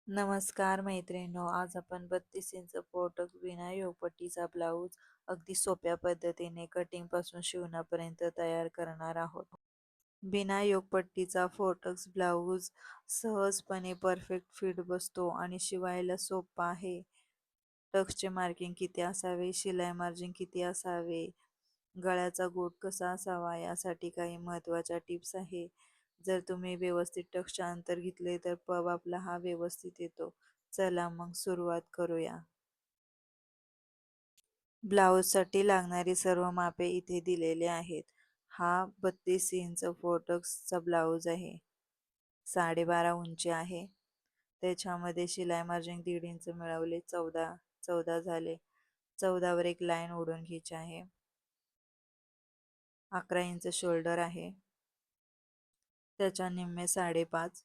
नमस्कार मैत्रिणींनो, आज आपण 32 इंच पोटक विना योगपट्टीचा ब्लाऊज अगदी सोप्या पद्धतीने कटिंग पासून शिवण्यापर्यंत तयार करणार आहोत. बिना योगपट्टीचा फोटक्स ब्लाऊज सहजपणे परफेक्ट फिट बसतो आणि शिवायला सोपा आहे. टक्सचे मार्किंग किती असावे, शिलाई मार्जिन किती असावे, गळ्याचा गोट कसा असावा यासाठी काही महत्त्वाच्या टिप्स आहे. जर तुम्ही व्यवस्थित टक्सचे अंतर घेतले तर पब आपला हा व्यवस्थित येतो. चला मग सुरुवात करूया. ब्लाऊजसाठी लागणारी सर्व मापे इथे दिलेले आहेत. हा 32 इंच फोटक्सचा ब्लाऊज आहे. 12.5 उंची आहे. त्याच्यामध्ये शिलाई मार्जिन 1.5 इंच मिळवले, 14 झाले. 14 वर एक लाईन ओढून घ्यायची आहे. 11 इंच शोल्डर आहे. त्याच्या निम्मे 5.5.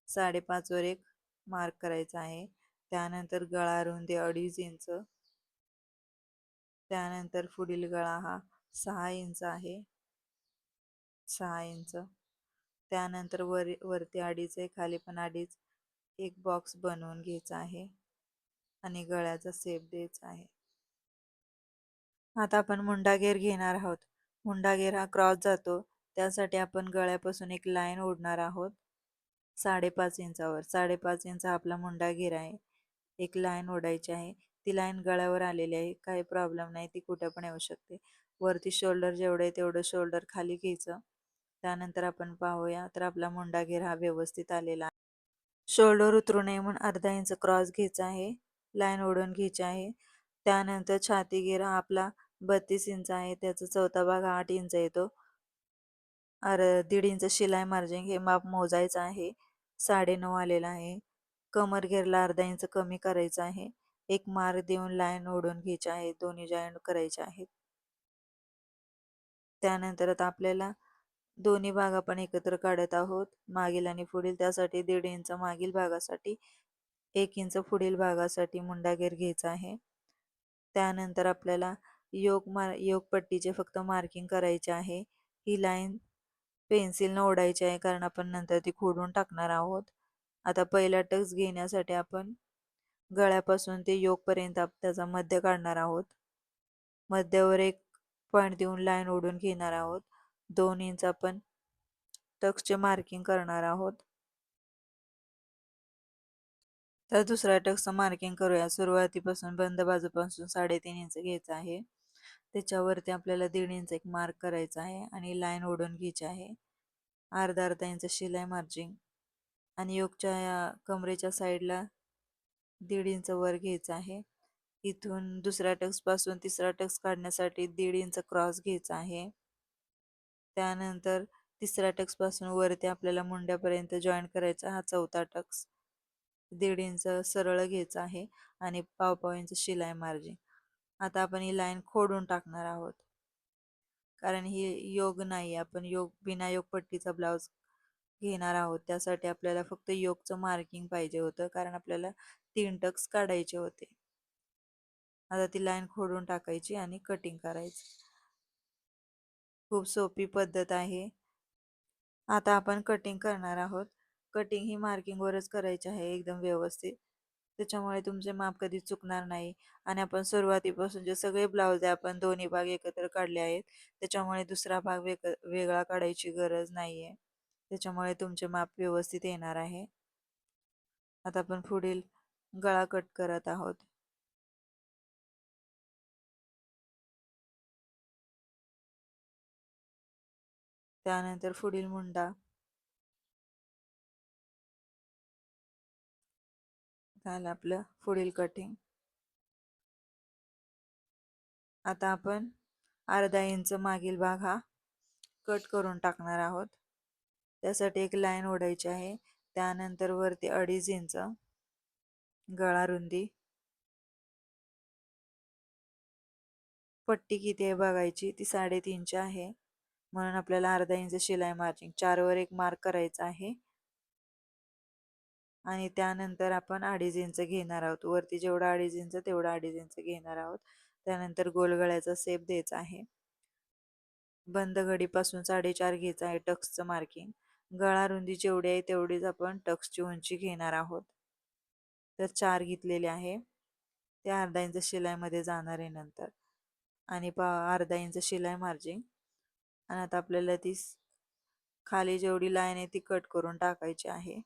5.5 वर एक मार्क करायचा आहे. त्यानंतर गळा रुंदी 2.5 इंच. त्यानंतर पुढील गळा हा 6 इंच आहे. 6 इंच. त्यानंतर वरती 2.5 आहे, खाली पण 2.5. एक बॉक्स बनवून घ्यायचा आहे आणि गळ्याचा शेप द्यायचा आहे. आता आपण मुंडा घेर घेणार आहोत. मुंडा घेर हा क्रॉस जातो, त्यासाठी आपण गळ्यापासून एक लाईन ओढणार आहोत 5.5 इंचावर. 5.5 इंच हा आपला मुंडा घेर आहे. एक लाईन ओढायची आहे. ती लाईन गळ्यावर आलेली आहे, काही प्रॉब्लेम नाही, ती कुठे पण येऊ शकते. वरती शोल्डर जेवढे तेवढं शोल्डर खाली घ्यायचं. त्यानंतर आपण पाहूया तर आपला मुंडा घेर हा व्यवस्थित आलेला आहे. शोल्डर उतरू नये म्हणून अर्धा इंच क्रॉस घ्यायचा आहे, लाईन ओढून घ्यायची आहे. त्यानंतर छाती घेर हा आपला 32 इंच आहे, त्याचा चौथा भाग 8 इंच येतो. 1.5 इंच शिलाई मार्जिन हे माप मोजायचं आहे. 9.5 आलेला आहे. कमर घेरला अर्धा इंच कमी करायचा आहे. एक मार्क देऊन लाईन ओढून घ्यायची आहे, दोन्ही जॉईंट करायचे आहेत. त्यानंतर आता आपल्याला दोन्ही भाग आपण एकत्र काढत आहोत, मागील आणि पुढील. त्यासाठी 1.5 इंच मागील भागासाठी, 1 इंच पुढील भागासाठी मुंडा घेर घ्यायचा आहे. त्यानंतर आपल्याला योगपट्टीचे फक्त मार्किंग करायचे आहे. ही लाईन पेन्सिलनं ओढायची आहे, कारण आपण नंतर ती खोडून टाकणार आहोत. आता पहिला टक्स घेण्यासाठी आपण गळ्यापासून ते योगपर्यंत त्याचा मध्य काढणार आहोत. मध्यावर एक पॉईंट देऊन लाईन ओढून घेणार आहोत. 2 इंच आपण टक्सचे मार्किंग करणार आहोत. तर दुसऱ्या टक्सचं मार्किंग करूया. सुरुवातीपासून बंद बाजूपासून 3.5 इंच घ्यायचं आहे. त्याच्यावरती आपल्याला 1.5 इंच एक मार्क करायचा आहे आणि लाईन ओढून घ्यायची आहे. अर्धा इंच शिलाई मार्जिन आणि योगच्या या कमरेच्या साईडला 1.5 इंच वर घ्यायचं आहे. इथून दुसऱ्या टक्सपासून तिसरा टक्स काढण्यासाठी 1.5 इंच क्रॉस घ्यायचा आहे. त्यानंतर तिसऱ्या टक्सपासून वरती आपल्याला मुंड्यापर्यंत जॉईन करायचा हा चौथा टक्स. 1.5 इंच सरळ घ्यायचा आहे आणि पाव इंच शिलाई मार्जिन. आता आपण ही लाईन खोडून टाकणार आहोत, कारण ही योग नाही, आपण बिना योग पट्टीचा ब्लाऊज घेणार आहोत. त्यासाठी आपल्याला फक्त योगचं मार्किंग पाहिजे होतं, कारण आपल्याला 3 टक्स काढायचे होते. आता ती लाईन खोडून टाकायची आणि कटिंग करायची. खूप सोपी पद्धत आहे. आता आपण कटिंग करणार आहोत. कटिंग ही मार्किंगवरच करायची आहे, एकदम व्यवस्थित. त्याच्यामुळे तुमचे माप कधी चुकणार नाही. आणि आपण सुरुवातीपासून जे सगळे ब्लाऊज आहे आपण दोन्ही भाग एकत्र काढले आहेत, त्याच्यामुळे दुसरा भाग वेगळा काढायची गरज नाही आहे. त्याच्यामुळे तुमचे माप व्यवस्थित येणार आहे. आता आपण पुढील गळा कट करत आहोत. त्यानंतर पुढील मुंडा. झालं आपलं पुढील कटिंग. आता आपण अर्धा इंच मागील भाग हा कट करून टाकणार आहोत. त्यासाठी एक लाईन ओढायची आहे. त्यानंतर वरती 2.5 इंच गळा रुंदी. पट्टी किती आहे बघायची, ती 3.5 आहे, म्हणून आपल्याला अर्धा इंच शिलाई मार्जिन. 4 वर एक मार्क करायचा आहे आणि त्यानंतर आपण 2.5 इंच घेणार आहोत. वरती जेवढा 2.5 इंच तेवढा 2.5 इंच घेणार आहोत. त्यानंतर गोलगळ्याचा शेप द्यायचा आहे. बंद घडीपासून 4.5 घ्यायचा आहे टक्सचं मार्किंग. गळा रुंदी जेवढी आहे तेवढीच आपण टक्सची उंची घेणार आहोत. तर 4 घेतलेले आहे. ते अर्धा इंच शिलाईमध्ये जाणार आहे नंतर, आणि अर्धा इंच शिलाई मार्जिन. आणि आता आपल्याला ती खाली जेवढी लाईन आहे ती कट करून टाकायची आहे.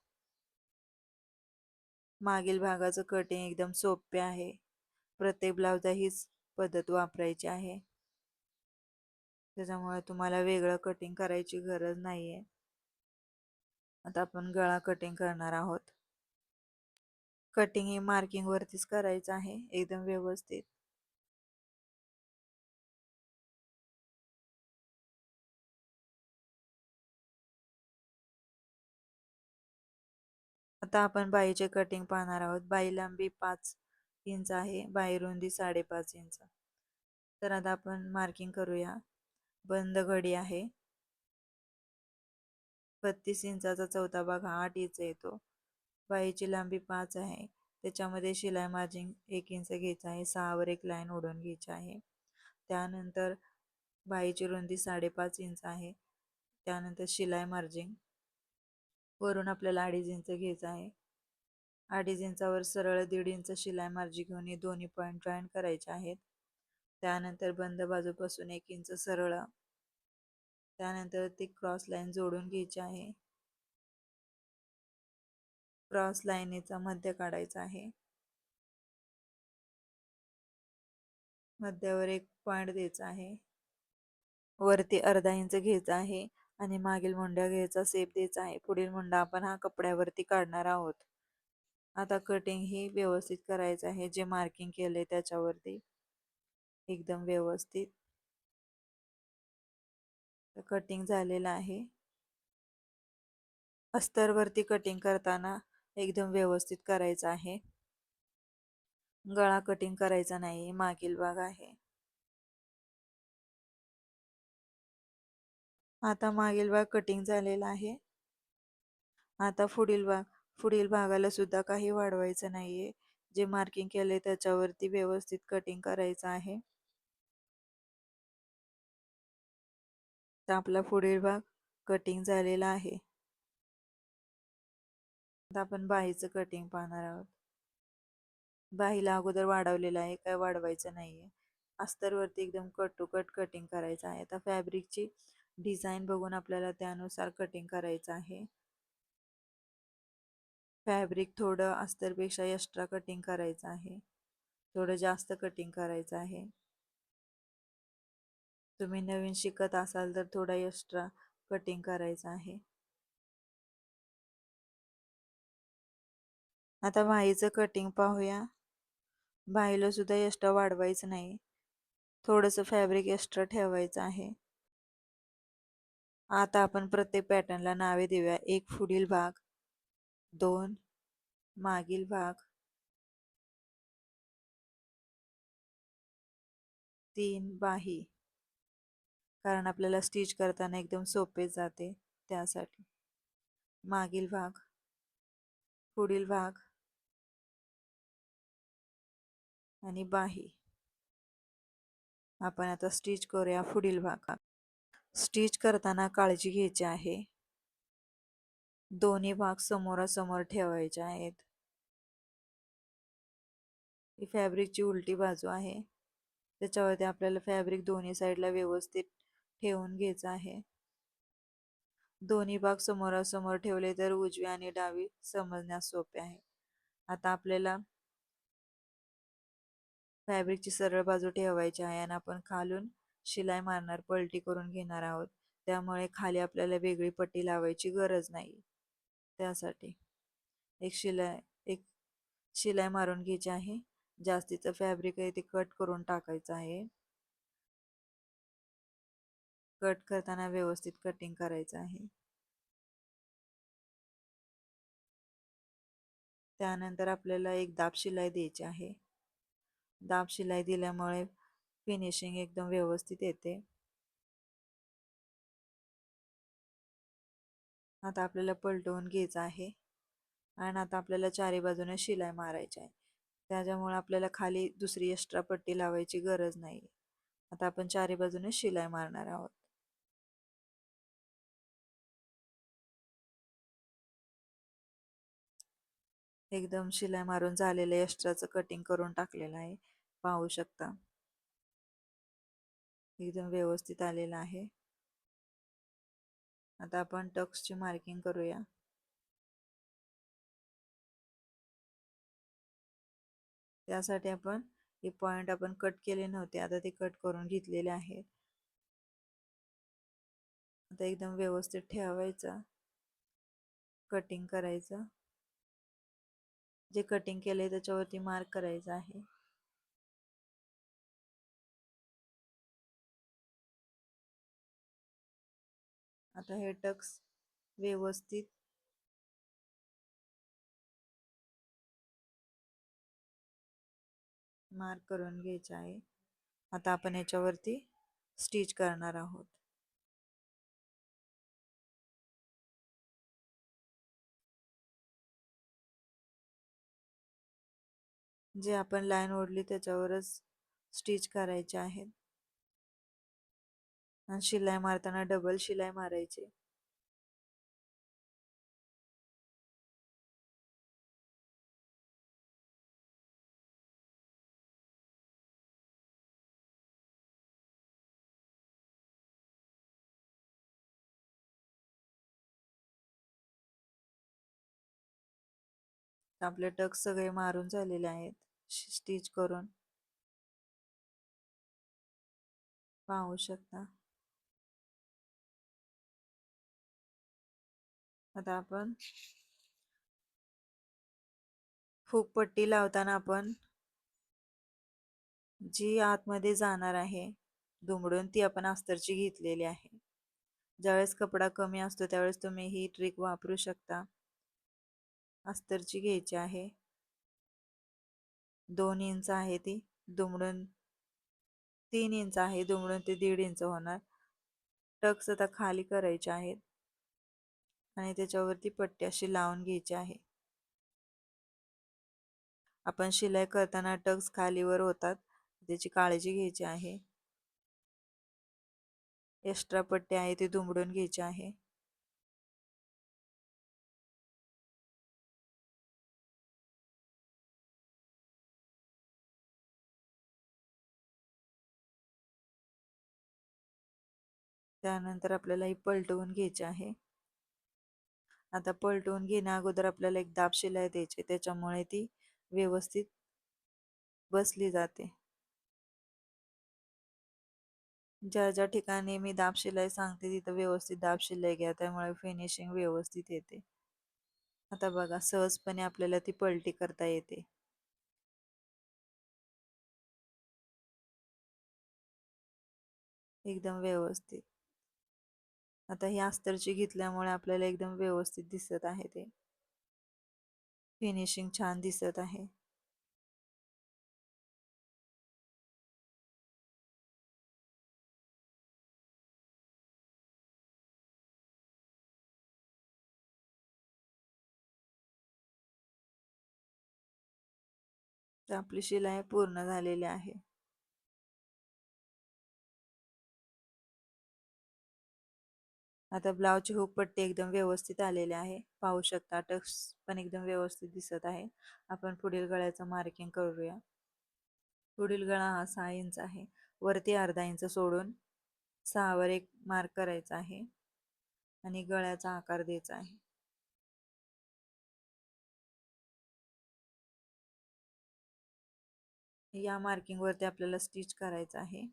मागील भागाचं कटिंग एकदम सोपे आहे. प्रत्येक ब्लाउजला हीच पद्धत वापरायची आहे. त्याच्यामुळे तुम्हाला वेगळं कटिंग करायची गरज नाही आहे. आता आपण गळा कटिंग करणार आहोत. कटिंग हे मार्किंग वरतीच करायचं आहे, एकदम व्यवस्थित. आता आपण बाईचे कटिंग पाहणार आहोत. बाई लांबी 5 इंच आहे, बाई रुंदी 5.5 इंच. तर आता आपण मार्किंग करूया. बंद घडी आहे, 32 इंचाचा चौथा भाग हा 8 इंच येतो. बाईची लांबी 5 आहे, त्याच्यामध्ये शिलाई मार्जिन 1 इंच घ्यायचं आहे. 6 वर एक लाईन ओढून घ्यायची आहे. त्यानंतर बाईची रुंदी 5.5 इंच आहे. त्यानंतर शिलाई मार्जिन वरून आपल्याला 2.5 इंच घ्यायचं आहे. 2.5 इंचावर सरळ 1.5 इंच शिलाई मार्जिन घेऊन हे दोन्ही पॉईंट जॉईन करायचे आहेत. त्यानंतर बंद बाजूपासून 1 इंच सरळ, त्यानंतर ती क्रॉस लाईन जोडून घ्यायची आहे. क्रॉस लाईनीचा मध्य काढायचा आहे. मध्यावर एक पॉईंट द्यायचा आहे. वरती अर्धा इंच घ्यायचा आहे आणि मागील मुंड्या घ्यायचा शेप द्यायचा आहे. पुढील मुंडा आपण हा कपड्यावरती काढणार आहोत. आता कटिंग ही व्यवस्थित करायचं आहे, जे मार्किंग केले त्याच्यावरती एकदम व्यवस्थित. कटिंग झालेलं आहे. अस्तरवरती कटिंग करताना एकदम व्यवस्थित करायचं आहे. गळा कटिंग करायचा नाही, मागील भाग आहे. आता मागील भाग कटिंग झालेला आहे. आता पुढील भागाला सुद्धा काही वाढवायचं नाहीये. जे मार्किंग केले त्याच्यावरती व्यवस्थित कटिंग करायचं आहे. तर आपला पुढील भाग कटिंग झालेला आहे. आता आपण बाहीचं कटिंग पाहणार आहोत. बाहीला अगोदर वाढवलेलं आहे, काय वाढवायचं नाहीये. अस्तरवरती एकदम कट टू कट कटिंग करायचं आहे. आता फॅब्रिकची डिझाईन बघून आपल्याला त्यानुसार कटिंग करायचं आहे. फॅब्रिक थोडं अस्तरपेक्षा एक्स्ट्रा कटिंग करायचं आहे, थोडं जास्त कटिंग करायचं आहे. तुम्ही नवीन शिकत असाल तर थोडा एक्स्ट्रा कटिंग करायचं आहे. आता बाहीचं कटिंग पाहूया. बाहीला सुद्धा एक्स्ट्रा वाढवायचं नाही, थोडंसं फॅब्रिक एक्स्ट्रा ठेवायचं आहे. आता आपण प्रत्येक पॅटर्नला नावे देऊया. 1 पुढील भाग, 2 मागील भाग, 3 बाही, कारण आपल्याला स्टिच करताना एकदम सोपे जाते त्यासाठी. मागील भाग, पुढील भाग आणि बाही. आपण आता स्टिच करूया पुढील भाग. स्टिच करताना काळजी घ्यायची आहे, दोन्ही भाग समोरासमोर ठेवायचे आहेत. ही फॅब्रिकची उलटी बाजू आहे, त्याच्यावरती आपल्याला फॅब्रिक दोन्ही साईडला व्यवस्थित ठेवून घ्यायचं आहे. दोन्ही भाग समोरासमोर ठेवले तर उजवी आणि डावी समजण्यास सोपे आहे. आता आपल्याला फॅब्रिकची सरळ बाजू ठेवायची आहे आणि आपण खालून शिलाई मारणार, पलटी करून घेणार आहोत. त्यामुळे खाली आपल्याला वेगळी पट्टी लावायची गरज नाही. त्यासाठी एक शिलाई मारून घ्यायची आहे. जास्तीचं फॅब्रिक आहे ते कट करून टाकायचं आहे. कट करताना व्यवस्थित कटिंग करायचं आहे. त्यानंतर आपल्याला एक दाब शिलाई द्यायची आहे. दाब शिलाई दिल्यामुळे फिनिशिंग एकदम व्यवस्थित येते. आता आपल्याला पलटवून घ्यायचं आहे आणि आता आपल्याला चारी बाजूने शिलाई मारायची आहे. त्याच्यामुळे आपल्याला खाली दुसरी एक्स्ट्रा पट्टी लावायची गरज नाही. आता आपण चारी बाजूने शिलाई मारणार आहोत. एकदम शिलाई मारून झालेलं एक्स्ट्राचं कटिंग करून टाकलेलं आहे, पाहू शकता. एकदम व्यवस्थित आलेलं आहे. आता आपण टक्सची मार्किंग करूया. त्यासाठी आपण हे पॉइंट आपण कट केले नव्हते, आता ते कट करून घेतलेले आहेत. आता एकदम व्यवस्थित ठेवायचा, कटिंग करायचं. जे कटिंग केले त्याच्यावरती मार्क करायचा आहे. आता हे टक्स व्यवस्थित मार्क करून घ्यायचे आहे. आता आपण याच्यावरती स्टिच करणार आहोत. जे आपण लाईन ओढली त्याच्यावरच स्टिच करायचे आहेत आणि शिलाई मारताना डबल शिलाई मारायची. आपले टक्स सगळे मारून झालेले आहेत स्टिच करून, पाहू शकता. आता आपण फूगपट्टी लावताना आपण जी आतमध्ये जाणार आहे दुमडून, ती आपण अस्तरची घेतलेली आहे. ज्यावेळेस कपडा कमी असतो त्यावेळेस तुम्ही ही ट्रिक वापरू शकता. अस्तरची घ्यायची आहे, 2 इंच आहे ती दुमडून, 3 इंच आहे दुमडून ते 1.5 इंच होणार. टक्स आता खाली करायचे आहेत आणि त्याच्यावरती पट्टी अशी लावून घ्यायची आहे. आपण शिलाई करताना टक्स खालीवर होतात, त्याची काळजी घ्यायची आहे. एक्स्ट्रा पट्टी आहे ती दुमडून घ्यायची आहे. त्यानंतर आपल्याला ही पलटवून घ्यायची आहे. आता पलटवून घेण्या अगोदर आपल्याला एक दाब शिलाई द्यायची, त्याच्यामुळे ती व्यवस्थित बसली जाते. ज्या ज्या ठिकाणी मी दाब शिलाई सांगते तिथं व्यवस्थित दाब शिलाई घ्या, त्यामुळे फिनिशिंग व्यवस्थित येते. आता बघा सहजपणे आपल्याला ती पलटी करता येते. एकदम व्यवस्थित. आता ही अस्तरची घेतल्यामुळे आपल्याला एकदम व्यवस्थित दिसत आहे, ते फिनिशिंग छान दिसत आहे. तर आपली शिलाई पूर्ण झालेली आहे. आता ब्लाउजची हुक पट्टी एकदम व्यवस्थित आलेली आहे, पाहू शकता. टक्स पण एकदम व्यवस्थित दिसत आहे. आपण पुढील गळ्याचं मार्किंग करूया. पुढील गळा हा 6 इंच आहे, वरती अर्धा इंच सोडून 6 वर एक मार्क करायचा आहे आणि गळ्याचा आकार द्यायचा आहे. या मार्किंग वरती आपल्याला स्टिच करायचं आहे.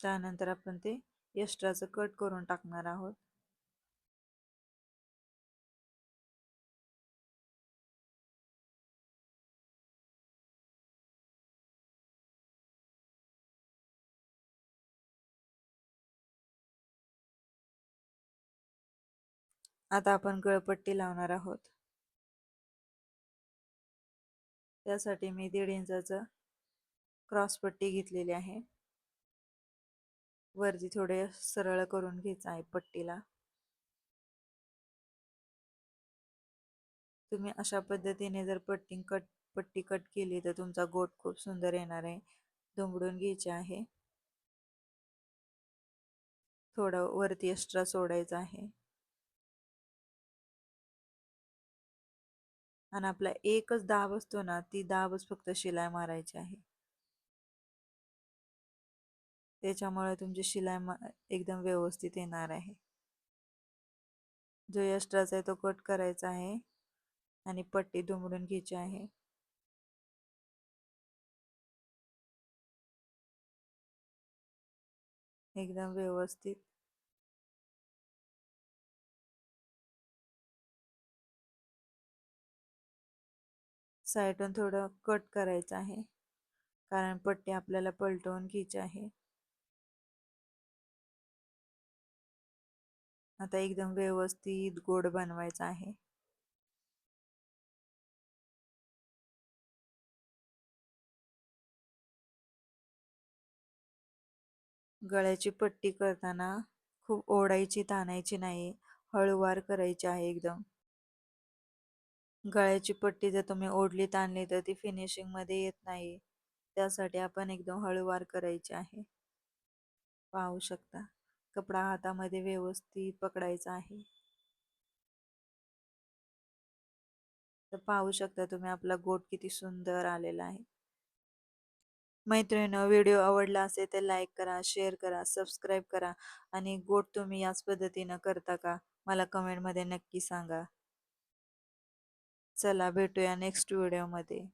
त्यानंतर आपण ते एक्स्ट्राचं कट करून टाकणार आहोत. आता आपण गळपट्टी लावणार आहोत. त्यासाठी मी 1.5 इंचाचं क्रॉस पट्टी घेतलेली आहे. वरती थोडे सरळ करून घ्यायचं आहे पट्टीला. तुम्ही अशा पद्धतीने जर पट्टी कट पट्टी कट केली तर तुमचा गोट खूप सुंदर येणार आहे. दुमडून घ्यायचे आहे. थोडं वरती एक्स्ट्रा सोडायचं आहे. आणि आपला एकच दाब असतो ना, ती दाबच फक्त शिलाई मारायची आहे. त्याच्यामुळे तुमची शिलाई एकदम व्यवस्थित येणार आहे. जो एक्स्ट्राचा आहे तो कट करायचा आहे आणि पट्टी दुमडून घ्यायची आहे. एकदम व्यवस्थित. साईडून थोडं कट करायचं आहे, कारण पट्टी आपल्याला पलटवून घ्यायची आहे. आता एकदम व्यवस्थित गोड बनवायचा आहे. गळ्याची पट्टी करताना खूप ओढायची ताणायची नाही, हळूवार करायची आहे एकदम. गळ्याची पट्टी जर तुम्ही ओढली ताणली तर ती फिनिशिंग मध्ये येत नाही. त्यासाठी आपण एकदम हळूवार करायची आहे. पाहू शकता, कपडा हातामध्ये व्यवस्थित पकडायचा आहे. तर पाहू शकता तुम्ही आपला गोट किती सुंदर आलेला आहे. मैत्रिणींनो, व्हिडिओ आवडला असेल तर लाईक करा, शेअर करा, सबस्क्राईब करा आणि गोट तुम्ही याच पद्धतीनं करता का? मला कमेंटमध्ये नक्की सांगा. चला भेटूया नेक्स्ट व्हिडिओमध्ये.